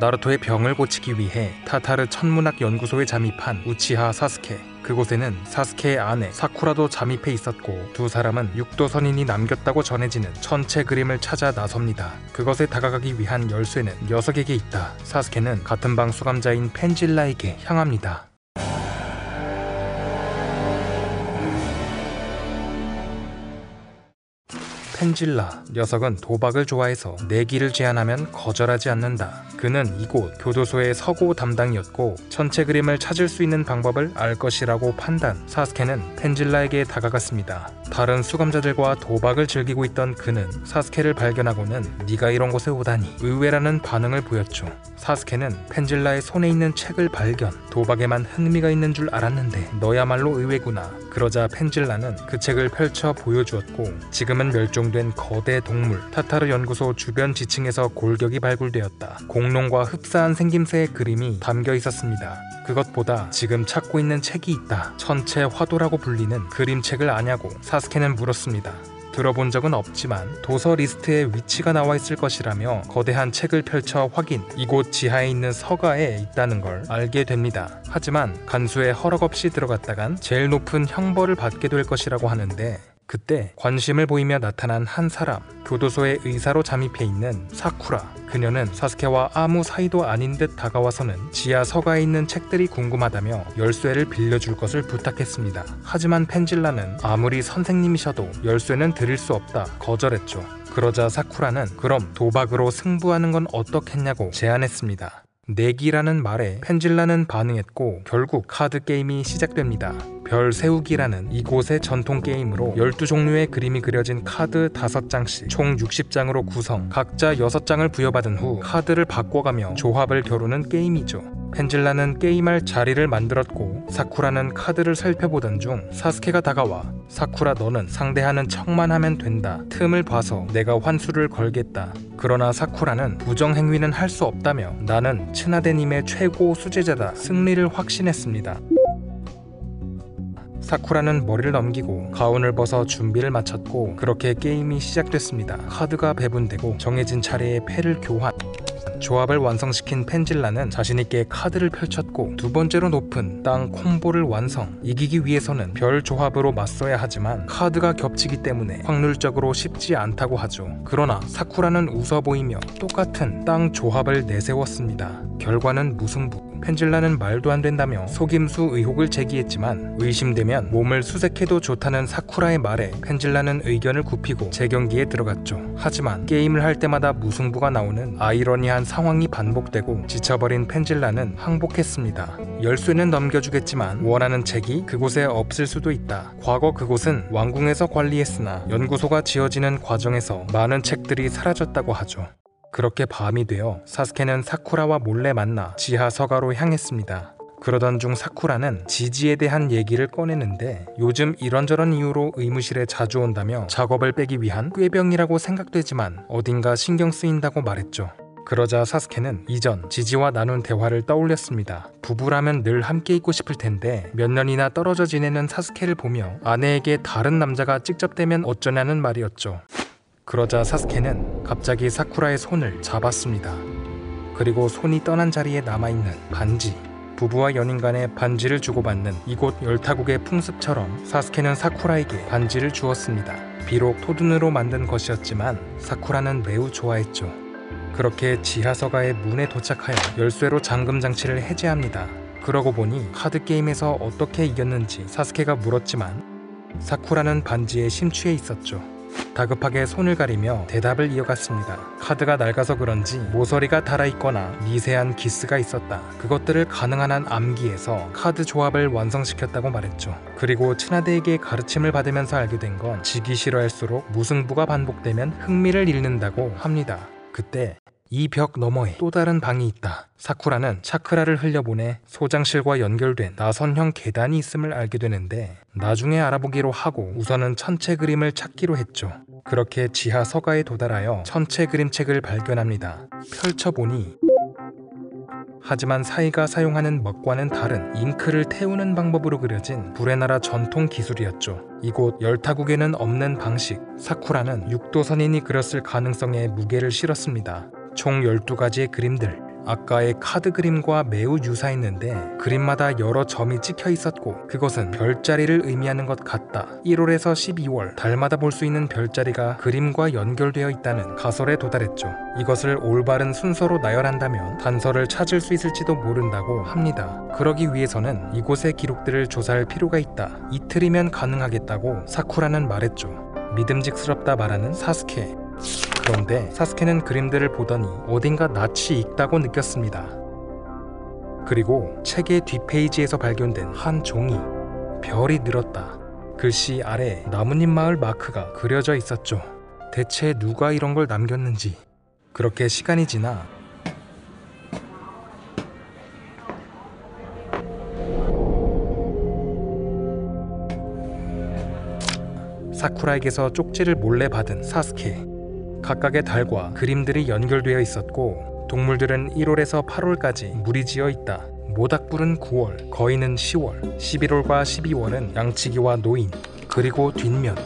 나루토의 병을 고치기 위해 타타르 천문학 연구소에 잠입한 우치하 사스케. 그곳에는 사스케의 아내 사쿠라도 잠입해 있었고 두 사람은 육도 선인이 남겼다고 전해지는 천체 그림을 찾아 나섭니다. 그것에 다가가기 위한 열쇠는 녀석에게 있다. 사스케는 같은 방 수감자인 펜질라에게 향합니다. 펜질라, 녀석은 도박을 좋아해서 내기를 제안하면 거절하지 않는다. 그는 이곳 교도소의 서고 담당이었고 천체 그림을 찾을 수 있는 방법을 알 것이라고 판단. 사스케는 펜질라에게 다가갔습니다. 다른 수감자들과 도박을 즐기고 있던 그는 사스케를 발견하고는 네가 이런 곳에 오다니 의외라는 반응을 보였죠. 사스케는 펜질라의 손에 있는 책을 발견. 도박에만 흥미가 있는 줄 알았는데 너야말로 의외구나. 그러자 펜질라는 그 책을 펼쳐 보여주었고 지금은 멸종된 거대 동물 타타르 연구소 주변 지층에서 골격이 발굴되었다. 공룡과 흡사한 생김새의 그림이 담겨 있었습니다. 그것보다 지금 찾고 있는 책이 있다. 천체 화도라고 불리는 그림책을 아냐고 사스케는 물었습니다. 들어본 적은 없지만 도서 리스트에 위치가 나와 있을 것이라며 거대한 책을 펼쳐 확인. 이곳 지하에 있는 서가에 있다는 걸 알게 됩니다. 하지만 간수의 허락 없이 들어갔다간 제일 높은 형벌을 받게 될 것이라고 하는데 그때 관심을 보이며 나타난 한 사람, 교도소의 의사로 잠입해 있는 사쿠라. 그녀는 사스케와 아무 사이도 아닌 듯 다가와서는 지하 서가에 있는 책들이 궁금하다며 열쇠를 빌려줄 것을 부탁했습니다. 하지만 펜질라는 아무리 선생님이셔도 열쇠는 드릴 수 없다 거절했죠. 그러자 사쿠라는 그럼 도박으로 승부하는 건 어떻겠냐고 제안했습니다. 내기라는 말에 펜질라는 반응했고 결국 카드 게임이 시작됩니다. 별 세우기라는 이곳의 전통 게임으로 12종류의 그림이 그려진 카드 5장씩 총 60장으로 구성, 각자 6장을 부여받은 후 카드를 바꿔가며 조합을 겨루는 게임이죠. 펜질라는 게임할 자리를 만들었고 사쿠라는 카드를 살펴보던 중 사스케가 다가와 사쿠라 너는 상대하는 척만 하면 된다. 틈을 봐서 내가 환수를 걸겠다. 그러나 사쿠라는 부정행위는 할 수 없다며 나는 츠나데님의 최고 수제자다. 승리를 확신했습니다. 사쿠라는 머리를 넘기고 가운을 벗어 준비를 마쳤고 그렇게 게임이 시작됐습니다. 카드가 배분되고 정해진 차례에 패를 교환. 조합을 완성시킨 펜질라는 자신있게 카드를 펼쳤고 두 번째로 높은 땅 콤보를 완성. 이기기 위해서는 별 조합으로 맞서야 하지만 카드가 겹치기 때문에 확률적으로 쉽지 않다고 하죠. 그러나 사쿠라는 웃어 보이며 똑같은 땅 조합을 내세웠습니다. 결과는 무승부. 펜질라는 말도 안 된다며 속임수 의혹을 제기했지만 의심되면 몸을 수색해도 좋다는 사쿠라의 말에 펜질라는 의견을 굽히고 재경기에 들어갔죠. 하지만 게임을 할 때마다 무승부가 나오는 아이러니한 상황이 반복되고 지쳐버린 펜질라는 항복했습니다. 열쇠는 넘겨주겠지만 원하는 책이 그곳에 없을 수도 있다. 과거 그곳은 왕궁에서 관리했으나 연구소가 지어지는 과정에서 많은 책들이 사라졌다고 하죠. 그렇게 밤이 되어 사스케는 사쿠라와 몰래 만나 지하 서가로 향했습니다. 그러던 중 사쿠라는 지지에 대한 얘기를 꺼내는데 요즘 이런저런 이유로 의무실에 자주 온다며 작업을 빼기 위한 꾀병이라고 생각되지만 어딘가 신경 쓰인다고 말했죠. 그러자 사스케는 이전 지지와 나눈 대화를 떠올렸습니다. 부부라면 늘 함께 있고 싶을 텐데 몇 년이나 떨어져 지내는 사스케를 보며 아내에게 다른 남자가 직접대면 어쩌냐는 말이었죠. 그러자 사스케는 갑자기 사쿠라의 손을 잡았습니다. 그리고 손이 떠난 자리에 남아있는 반지. 부부와 연인 간에 반지를 주고받는 이곳 열타국의 풍습처럼 사스케는 사쿠라에게 반지를 주었습니다. 비록 토둔으로 만든 것이었지만 사쿠라는 매우 좋아했죠. 그렇게 지하서가의 문에 도착하여 열쇠로 잠금 장치를 해제합니다. 그러고 보니 카드 게임에서 어떻게 이겼는지 사스케가 물었지만 사쿠라는 반지에 심취해 있었죠. 다급하게 손을 가리며 대답을 이어갔습니다. 카드가 낡아서 그런지 모서리가 닳아있거나 미세한 기스가 있었다. 그것들을 가능한 한 암기해서 카드 조합을 완성시켰다고 말했죠. 그리고 츠나데에게 가르침을 받으면서 알게 된 건 지기 싫어할수록 무승부가 반복되면 흥미를 잃는다고 합니다. 그때 이 벽 너머에 또 다른 방이 있다. 사쿠라는 차크라를 흘려보내 소장실과 연결된 나선형 계단이 있음을 알게 되는데 나중에 알아보기로 하고 우선은 천체 그림을 찾기로 했죠. 그렇게 지하 서가에 도달하여 천체 그림책을 발견합니다. 펼쳐보니 하지만 사이가 사용하는 먹과는 다른 잉크를 태우는 방법으로 그려진 불의 나라 전통 기술이었죠. 이곳 열타국에는 없는 방식. 사쿠라는 육도 선인이 그렸을 가능성에 무게를 실었습니다. 총 12가지의 그림들. 아까의 카드 그림과 매우 유사했는데 그림마다 여러 점이 찍혀 있었고 그것은 별자리를 의미하는 것 같다. 1월에서 12월 달마다 볼 수 있는 별자리가 그림과 연결되어 있다는 가설에 도달했죠. 이것을 올바른 순서로 나열한다면 단서를 찾을 수 있을지도 모른다고 합니다. 그러기 위해서는 이곳의 기록들을 조사할 필요가 있다. 이틀이면 가능하겠다고 사쿠라는 말했죠. 믿음직스럽다 말하는 사스케. 그런데 사스케는 그림들을 보더니 어딘가 낯이 익다고 느꼈습니다. 그리고 책의 뒷페이지에서 발견된 한 종이 별이 늘었다. 글씨 아래 나뭇잎 마을 마크가 그려져 있었죠. 대체 누가 이런 걸 남겼는지. 그렇게 시간이 지나 사쿠라에게서 쪽지를 몰래 받은 사스케. 각각의 달과 그림들이 연결되어 있었고 동물들은 1월에서 8월까지 무리지어 있다. 모닥불은 9월, 거인은 10월, 11월과 12월은 양치기와 노인, 그리고 뒷면,